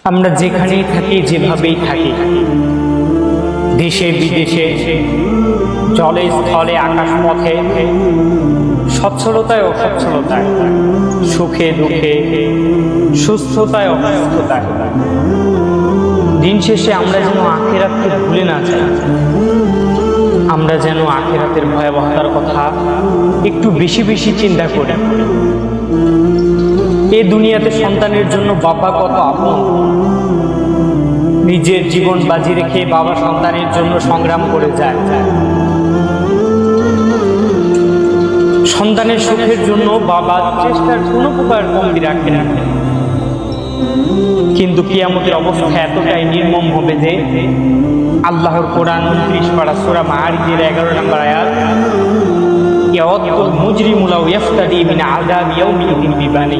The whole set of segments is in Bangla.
আমরা যেখানেই থাকি, যেভাবেই থাকি, দেশে বিদেশে, জলে স্থলে আকাশ পথে, সচ্ছলতায় অসচ্ছলতায়, সুখে দুঃখে, সুস্থতায় অসুস্থতায়, দিন শেষে আমরা যেন আখিরাতকে ভুলে না যাই। আমরা যেন আখিরাতের ভয়াবহতার কথা একটু বেশি বেশি চিন্তা করি। এ দুনিয়াতে সন্তানের জন্য বাবা কত আপন, নিজের জীবন বাজি রেখে বাবা সন্তানের জন্য সংগ্রাম করে যায়। সন্তানের সুখের জন্য বাবা চেষ্টার কোনো প্রকার কমতি রাখে না। কিন্তু কিয়ামতের অবস্থা এতটাই নির্মম হবে যে আল্লাহর কোরআন 29 পারা সূরা মাআরিজের 11 নম্বর আয়াত, ইয়াওয়াদুল মুজরিমু লাউ ইফতাদি মিন আযাবি ইয়াউমিদ্দিন বিবানি,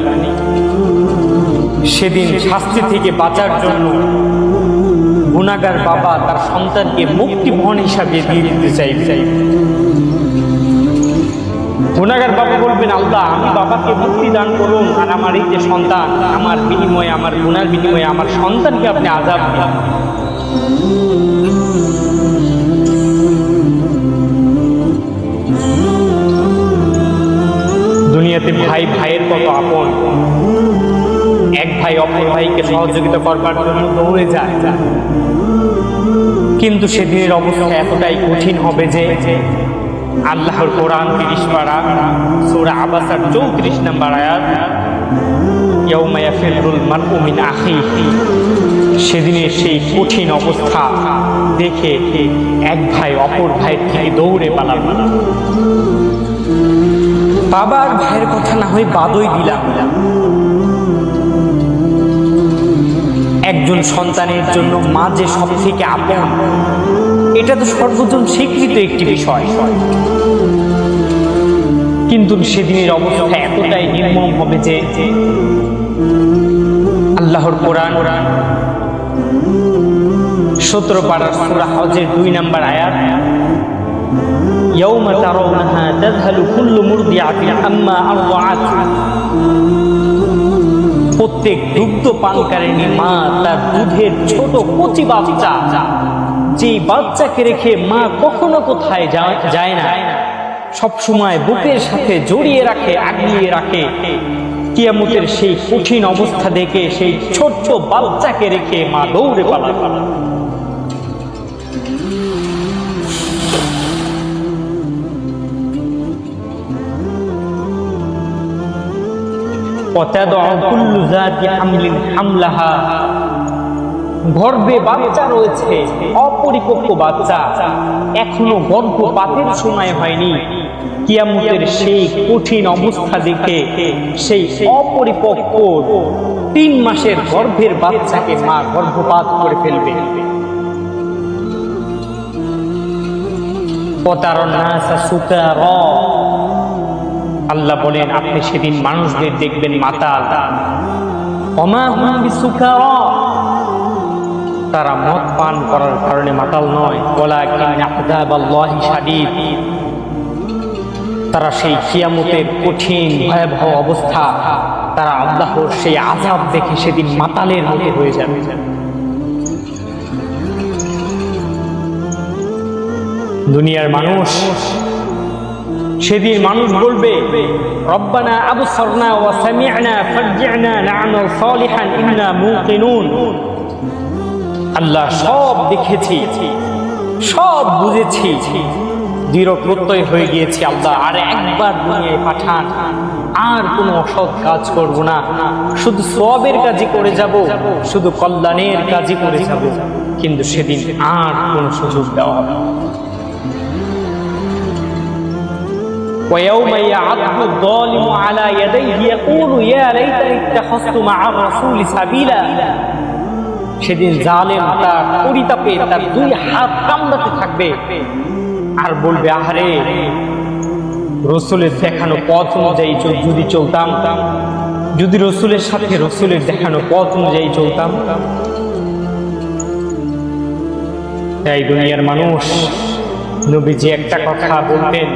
সেদিন শাস্তি থেকে বাঁচার জন্য গুনাহগার বাবা তার সন্তানকে মুক্তিপণ হিসাবে দিয়ে দিতে চাইবে। গুনাহগার বাবা বলবেন, আল্লাহ আমি বাবাকে মুক্তি দান করুন, আর আমার এই যে সন্তান, আমার বিনিময়ে, আমার গুনার বিনিময়ে আমার সন্তানকে আপনি আযাব দিন। দুনিয়াতে ভাই ভাইয়ের কত আপন, এক ভাই অপর ভাইকে সহযোগিতা করবার জন্য দৌড়ে যায়, কিন্তু সেদিনের অবস্থা এতটাই কঠিন হবে যে আল্লাহর কোরআন 30 পারা সূরা আবাসার 34 নম্বর আয়াত, ইয়াউমা ইয়াফিরুল মারউ মিন আখিহি, সেদিনের সেই কঠিন অবস্থা দেখে এক ভাই অপর ভাইয়ের থেকে দৌড়ে পালাবে। বাবার ভাইয়ের কথা না হয় বাদই দিলাম, একজন সন্তানের জন্য মা যে সব থেকে আপন, এটা তো সর্বজন স্বীকৃত একটি বিষয়। কিন্তু সেদিনের অবস্থা এতটাই নির্মম হবে যে আল্লাহর কোরআন 17 পারা সূরা হজের 2 নম্বর আয়াত, ইয়াউমা তারাউনাহা তাযহালু কুল্লু মুরদিআতিন আম্মা আরদাআত, প্রত্যেক দুগ্ধ পানকারিনী মা তার দুধের ছোট কচি বাচ্চা, যে বাচ্চাকে রেখে মা কখনো কোথায় যায় না, সব সময় বুকের সাথে জড়িয়ে রাখে, আগলিয়ে রাখে। কিয়ামতের সেই কঠিন অবস্থা দেখে সেই ছোট্ট বাচ্চাকে রেখে মা দৌড়ে পালায়। গর্ভে বাচ্চা রয়েছে, অপরিপক্ক বাচ্চা, এখনো গর্ভপাতের সময় হয়নি। কিয়ামতের সেই কঠিন অবস্থা দেখে সেই অপরিপক্ক 3 মাসের গর্ভের বাচ্চাকে মা গর্ভপাত করে ফেলবে। আল্লাহ বলেন, আপনি সেদিন মানুষদের দেখবেন মাতাল, তারা মদ পান করার কারণে মাতাল নয়, তারা সেই কিয়ামতের কঠিন ভয়াবহ অবস্থা, তারা আল্লাহর সেই আযাব দেখে সেদিন মাতালের মতো হয়ে যাবে। দুনিয়ার মানুষ, সেদিন মানুষ বলবে, রব্বানা আবসারনা ওয়া সামি'না ফারজি'না না'মাল সালিহান ইন্না মুকিনুন, আল্লাহ সব দেখেছি, সব বুঝেছি, দৃঢ় প্রত্যয় হয়ে গিয়েছি, আল্লাহ আর একবার দুনিয়ায় পাঠান, আর কোনো অসৎ কাজ করব না, শুধু সওয়াবের কাজই করে যাব, শুধু কল্যাণের কাজই করে যাব। কিন্তু সেদিন আর কোনো সুযোগ দেওয়া হবে না। ويوم يعض الظالم على يديه يقول يا ليتني اتخذت مع الرسول سبيلا, সেদিন জালেম তার পরিতাপে তার 2 হাত কামড়াতে থাকবে আর বলবে, আহারে রাসূলের দেখানো পথ অনুযায়ী যদি চলতাম, যদি রাসূলের সাথে রাসূলের দেখানো পথ অনুযায়ী চলতাম। তাই দুনিয়ার মানুষ, নবীজি একটা কথা বলতেন,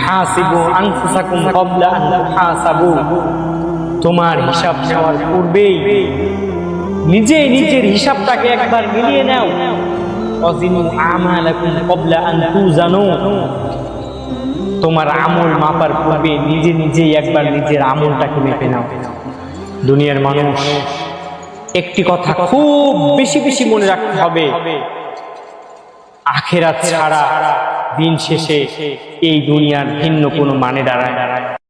হাসিবু আনফুসাকুম ক্বাবলা আন তুহাসাবু, তোমার হিসাব নেওয়ার পূর্বেই নিজেই নিজের হিসাবটাকে একবার মিলিয়ে নাও। ওয়াজিনু আমালাকুম ক্বাবলা আন তুজানু, তোমার আমল মাপার পূর্বে নিজে নিজেই একবার নিজের আমলটাকে মেপে নাও। দুনিয়ার মানুষ, একটি কথা খুব বেশি বেশি মনে রাখতে হবে, আখিরাত ছাড়া দিন শেষে এই দুনিয়ার ভিন্ন কোনো মানে দাঁড়ায়।